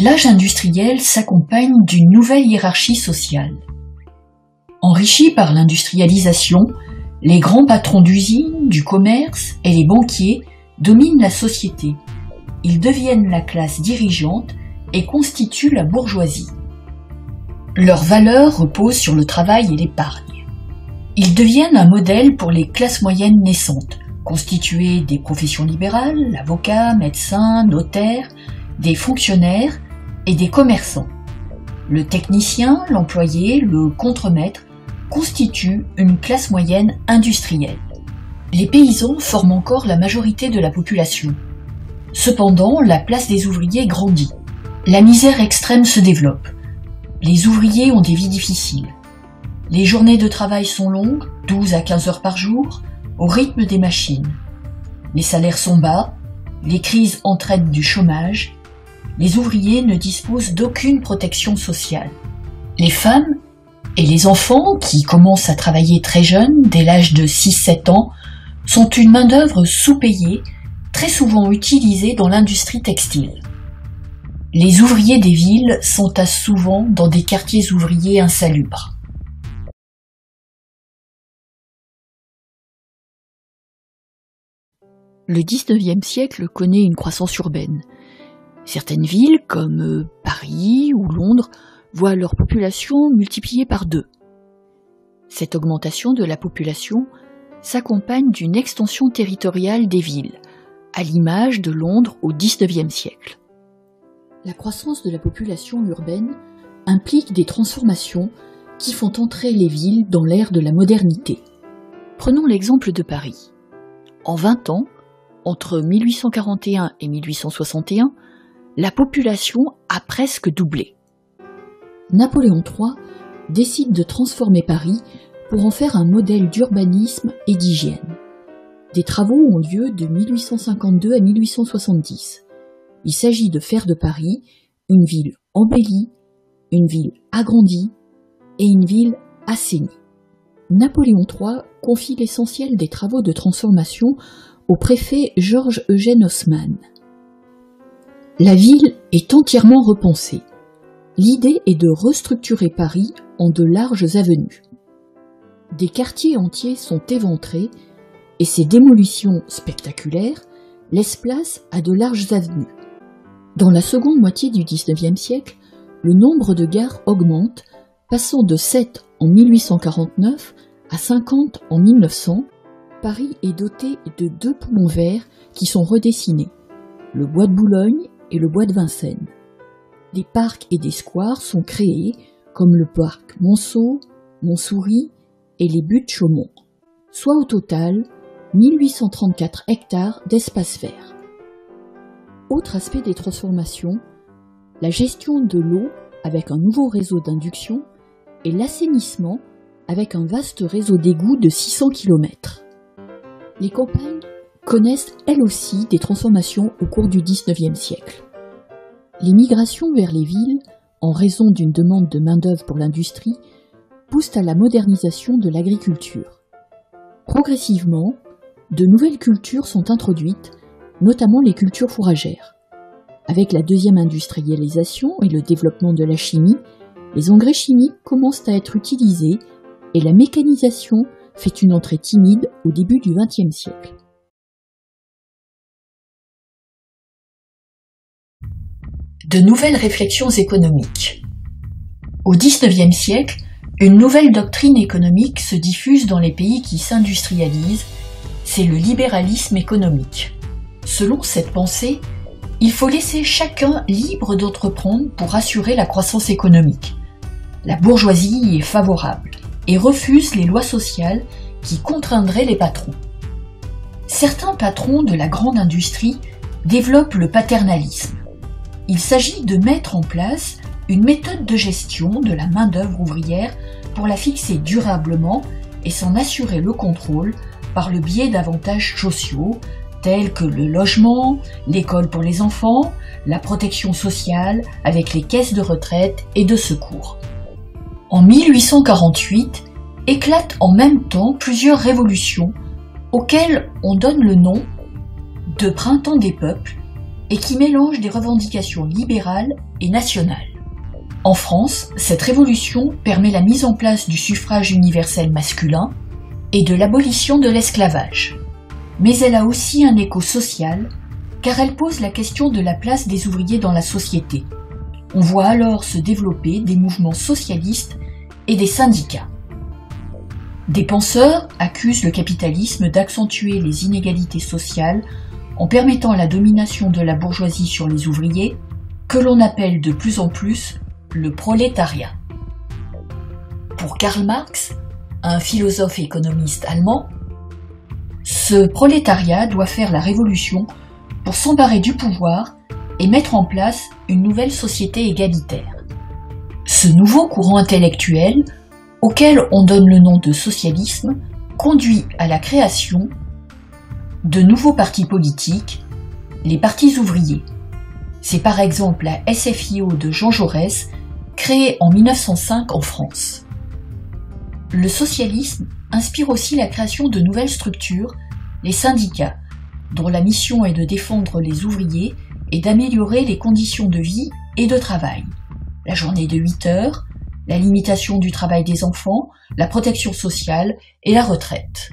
L'âge industriel s'accompagne d'une nouvelle hiérarchie sociale. Enrichis par l'industrialisation, les grands patrons d'usines, du commerce et les banquiers dominent la société. Ils deviennent la classe dirigeante et constituent la bourgeoisie. Leurs valeurs reposent sur le travail et l'épargne. Ils deviennent un modèle pour les classes moyennes naissantes, constituées des professions libérales, avocats, médecins, notaires, des fonctionnaires et des commerçants. Le technicien, l'employé, le contremaître constituent une classe moyenne industrielle. Les paysans forment encore la majorité de la population. Cependant, la place des ouvriers grandit. La misère extrême se développe. Les ouvriers ont des vies difficiles. Les journées de travail sont longues, 12 à 15 heures par jour, au rythme des machines. Les salaires sont bas, les crises entraînent du chômage. Les ouvriers ne disposent d'aucune protection sociale. Les femmes et les enfants, qui commencent à travailler très jeunes, dès l'âge de 6-7 ans, sont une main-d'œuvre sous-payée, très souvent utilisée dans l'industrie textile. Les ouvriers des villes s'entassent souvent dans des quartiers ouvriers insalubres. Le XIXe siècle connaît une croissance urbaine. Certaines villes, comme Paris ou Londres, voient leur population multipliée par 2. Cette augmentation de la population s'accompagne d'une extension territoriale des villes, à l'image de Londres au XIXe siècle. La croissance de la population urbaine implique des transformations qui font entrer les villes dans l'ère de la modernité. Prenons l'exemple de Paris. En 20 ans, entre 1841 et 1861, la population a presque doublé. Napoléon III décide de transformer Paris pour en faire un modèle d'urbanisme et d'hygiène. Des travaux ont lieu de 1852 à 1870. Il s'agit de faire de Paris une ville embellie, une ville agrandie et une ville assainie. Napoléon III confie l'essentiel des travaux de transformation au préfet Georges-Eugène Haussmann. La ville est entièrement repensée. L'idée est de restructurer Paris en de larges avenues. Des quartiers entiers sont éventrés et ces démolitions spectaculaires laissent place à de larges avenues. Dans la seconde moitié du XIXe siècle, le nombre de gares augmente, passant de 7 en 1849 à 50 en 1900. Paris est doté de 2 poumons verts qui sont redessinés, le bois de Boulogne et le bois de Vincennes. Des parcs et des squares sont créés, comme le parc Monceau, Montsouris et les Buttes-Chaumont, soit au total 1834 hectares d'espace vert. Autre aspect des transformations, la gestion de l'eau avec un nouveau réseau d'induction et l'assainissement avec un vaste réseau d'égouts de 600 km. Les campagnes connaissent elles aussi des transformations au cours du XIXe siècle. Les migrations vers les villes, en raison d'une demande de main-d'œuvre pour l'industrie, poussent à la modernisation de l'agriculture. Progressivement, de nouvelles cultures sont introduites, notamment les cultures fourragères. Avec la deuxième industrialisation et le développement de la chimie, les engrais chimiques commencent à être utilisés et la mécanisation fait une entrée timide au début du XXe siècle. De nouvelles réflexions économiques. Au XIXe siècle, une nouvelle doctrine économique se diffuse dans les pays qui s'industrialisent, c'est le libéralisme économique. Selon cette pensée, il faut laisser chacun libre d'entreprendre pour assurer la croissance économique. La bourgeoisie y est favorable et refuse les lois sociales qui contraindraient les patrons. Certains patrons de la grande industrie développent le paternalisme. Il s'agit de mettre en place une méthode de gestion de la main-d'œuvre ouvrière pour la fixer durablement et s'en assurer le contrôle par le biais d'avantages sociaux tels que le logement, l'école pour les enfants, la protection sociale avec les caisses de retraite et de secours. En 1848, éclatent en même temps plusieurs révolutions auxquelles on donne le nom de printemps des peuples et qui mélange des revendications libérales et nationales. En France, cette révolution permet la mise en place du suffrage universel masculin et de l'abolition de l'esclavage. Mais elle a aussi un écho social, car elle pose la question de la place des ouvriers dans la société. On voit alors se développer des mouvements socialistes et des syndicats. Des penseurs accusent le capitalisme d'accentuer les inégalités sociales en permettant la domination de la bourgeoisie sur les ouvriers, que l'on appelle de plus en plus le prolétariat. Pour Karl Marx, un philosophe et économiste allemand, ce prolétariat doit faire la révolution pour s'emparer du pouvoir et mettre en place une nouvelle société égalitaire. Ce nouveau courant intellectuel, auquel on donne le nom de socialisme, conduit à la création de nouveaux partis politiques, les partis ouvriers. C'est par exemple la SFIO de Jean Jaurès, créée en 1905 en France. Le socialisme inspire aussi la création de nouvelles structures, les syndicats, dont la mission est de défendre les ouvriers et d'améliorer les conditions de vie et de travail. La journée de 8 heures, la limitation du travail des enfants, la protection sociale et la retraite.